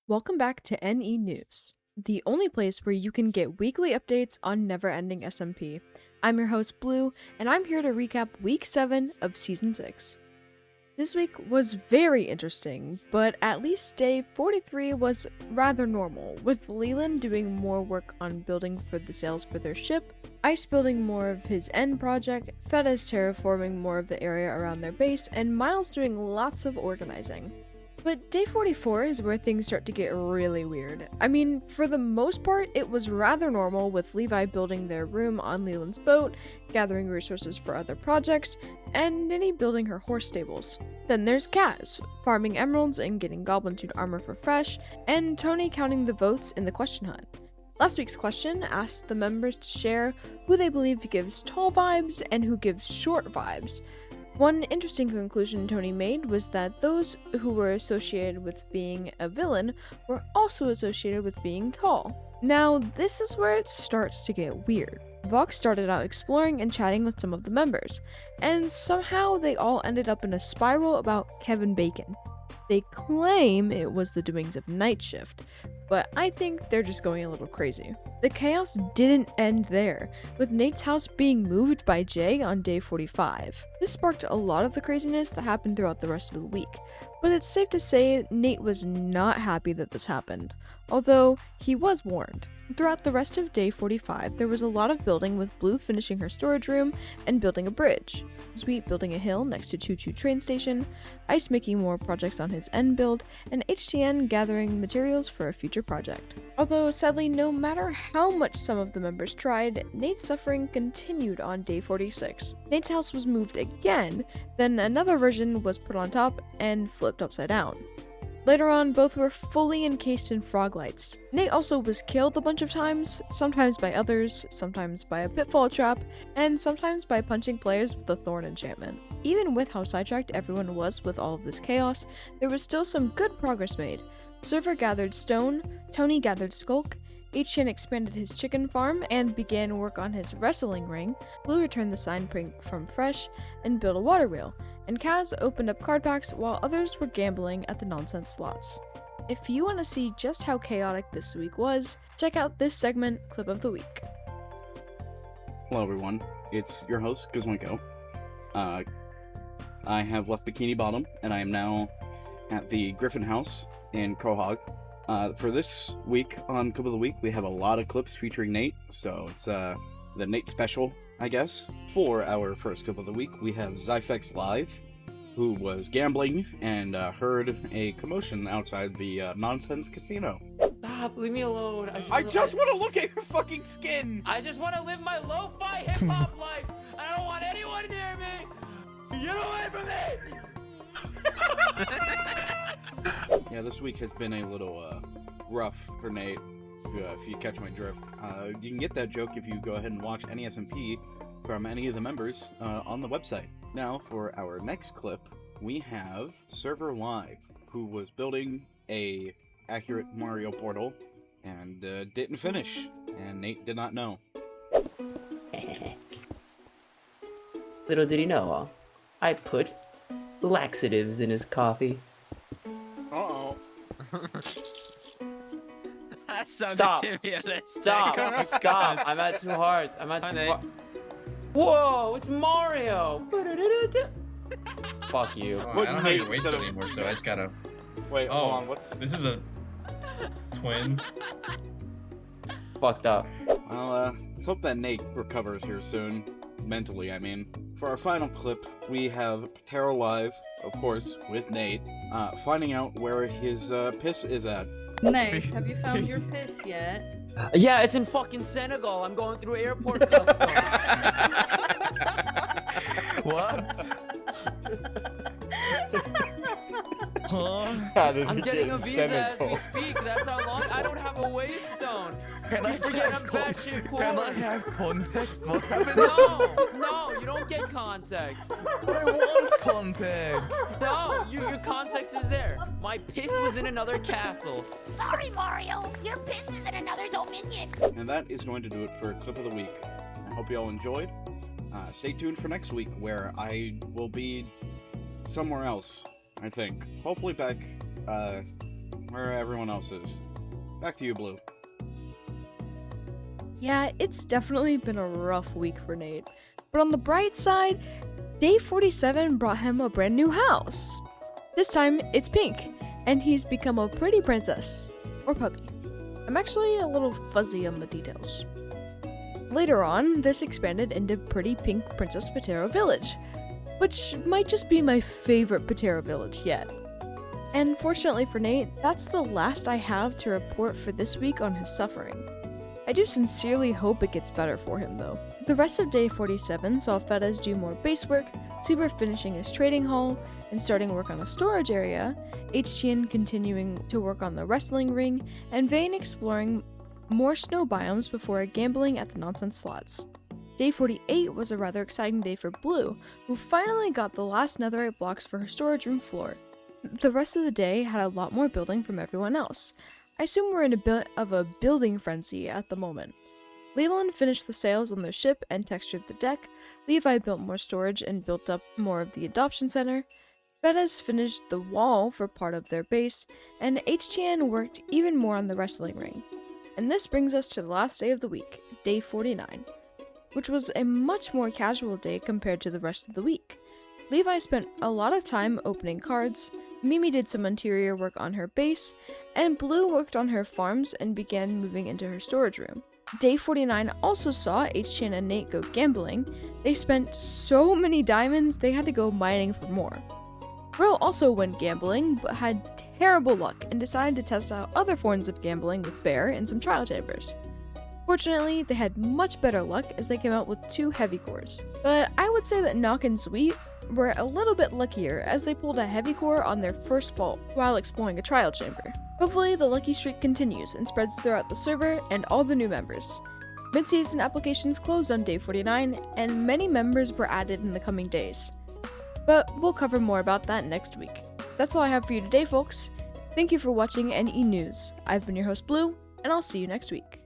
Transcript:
Welcome back to NE News, the only place where you can get weekly updates on never-ending SMP. I'm your host Blue, and I'm here to recap Week 7 of Season 6. This week was very interesting, but at least day 43 was rather normal, with Leland doing more work on building for the sails for their ship, Ice building more of his end project, Fedez terraforming more of the area around their base, and Miles doing lots of organizing. But day 44 is where things start to get really weird. I mean, for the most part, it was rather normal, with Levi building their room on Leland's boat, gathering resources for other projects, and Ninny building her horse stables. Then there's Kaz, farming emeralds and getting goblin tooth armor for fresh, and Tony counting the votes in the question hunt. Last week's question asked the members to share who they believe gives tall vibes and who gives short vibes. One interesting conclusion Tony made was that those who were associated with being a villain were also associated with being tall. Now, this is where it starts to get weird. Vox started out exploring and chatting with some of the members, and somehow they all ended up in a spiral about Kevin Bacon. They claim it was the doings of Night Shift, but I think they're just going a little crazy. The chaos didn't end there, with Nate's house being moved by Jay on day 45. This sparked a lot of the craziness that happened throughout the rest of the week, but it's safe to say Nate was not happy that this happened, although he was warned. Throughout the rest of day 45, there was a lot of building, with Blue finishing her storage room and building a bridge, Sweet building a hill next to Choo Choo train station, Ice making more projects on his end build, and HTN gathering materials for a future project. Although sadly, no matter how much some of the members tried, Nate's suffering continued on day 46. Nate's house was moved again, then another version was put on top and flipped upside down. Later on, both were fully encased in frog lights. Nate also was killed a bunch of times, sometimes by others, sometimes by a pitfall trap, and sometimes by punching players with a thorn enchantment. Even with how sidetracked everyone was with all of this chaos, there was still some good progress made. Server gathered stone, Tony gathered skulk, H-Chan expanded his chicken farm and began work on his wrestling ring, Blue returned the sign print from Fresh, and built a water wheel, and Kaz opened up card packs while others were gambling at the nonsense slots. If you want to see just how chaotic this week was, check out this segment, Clip of the Week. Hello everyone, it's your host, Gizmoiko. I have left Bikini Bottom, and I am now at the Griffin House in Quahog. For this week on Clip of the Week, we have a lot of clips featuring Nate, so it's the Nate special, I guess. For our first Clip of the Week, we have Zyfex Live, who was gambling and heard a commotion outside the Nonsense Casino. Stop, leave me alone. I just want to look at your fucking skin! I just want to live my lo-fi hip-hop life. I don't want anyone near me. Get away from me! Yeah, this week has been a little rough for Nate, if you catch my drift. You can get that joke if you go ahead and watch any SMP from any of the members on the website. Now, for our next clip, we have Server Live, who was building a accurate Mario portal and didn't finish, and Nate did not know. Little did he know, I put laxatives in his coffee. Uh-oh. That sounded Stop. too realistic. Stop. Stop. I'm at two hearts. I'm at two Nate. hearts. Whoa, it's Mario. Fuck you. Oh, What I don't have Nate your waist said of- anymore, so I just gotta. Wait, hold Oh, on, what's... This is a twin. Fucked up. Well, let's hope that Nate recovers here soon. Mentally, I mean. For our final clip, we have Patero Live, of course, with Nate, finding out where his piss is at. Nate, have you found your piss yet? Yeah, it's in fucking Senegal. I'm going through airport customs. What? Huh? I'm getting a visa as we speak. That's how long. I don't have a waist stone. Can I forget I'm batshit poor. Can I have context? What's happening? No, you don't get context. I want context. No, your context is there. My piss was in another castle. Sorry, Mario. Your piss is in another dominion. And that is going to do it for Clip of the Week. I hope you all enjoyed. Stay tuned for next week, where I will be somewhere else, I think. Hopefully back where everyone else is. Back to you, Blue. Yeah, it's definitely been a rough week for Nate. But on the bright side, day 47 brought him a brand new house. This time, it's pink, and he's become a pretty princess. Or puppy. I'm actually a little fuzzy on the details. Later on, this expanded into Pretty Pink Princess Patero Village, which might just be my favorite Patero village yet. And fortunately for Nate, that's the last I have to report for this week on his suffering. I do sincerely hope it gets better for him though. The rest of day 47 saw Fedez do more base work, Super finishing his trading hall and starting work on a storage area, HTN continuing to work on the wrestling ring, and Vane exploring more snow biomes before gambling at the nonsense slots. Day 48 was a rather exciting day for Blue, who finally got the last netherite blocks for her storage room floor. The rest of the day had a lot more building from everyone else. I assume we're in a bit of a building frenzy at the moment. Leland finished the sails on their ship and textured the deck, Levi built more storage and built up more of the adoption center, Fedez finished the wall for part of their base, and HTN worked even more on the wrestling ring. And this brings us to the last day of the week, day 49, which was a much more casual day compared to the rest of the week. Levi spent a lot of time opening cards, Mimi did some interior work on her base, and Blue worked on her farms and began moving into her storage room. Day 49 also saw HTN and Nate go gambling. They spent so many diamonds they had to go mining for more. Brill also went gambling, but had terrible luck and decided to test out other forms of gambling with Bear in some trial chambers. Fortunately, they had much better luck as they came out with 2 heavy cores. But I would say that Knock and Sweet were a little bit luckier as they pulled a heavy core on their first vault while exploring a trial chamber. Hopefully the lucky streak continues and spreads throughout the server and all the new members. Mid-season applications closed on day 49 and many members were added in the coming days. But we'll cover more about that next week. That's all I have for you today, folks. Thank you for watching NE News. I've been your host Blue, and I'll see you next week.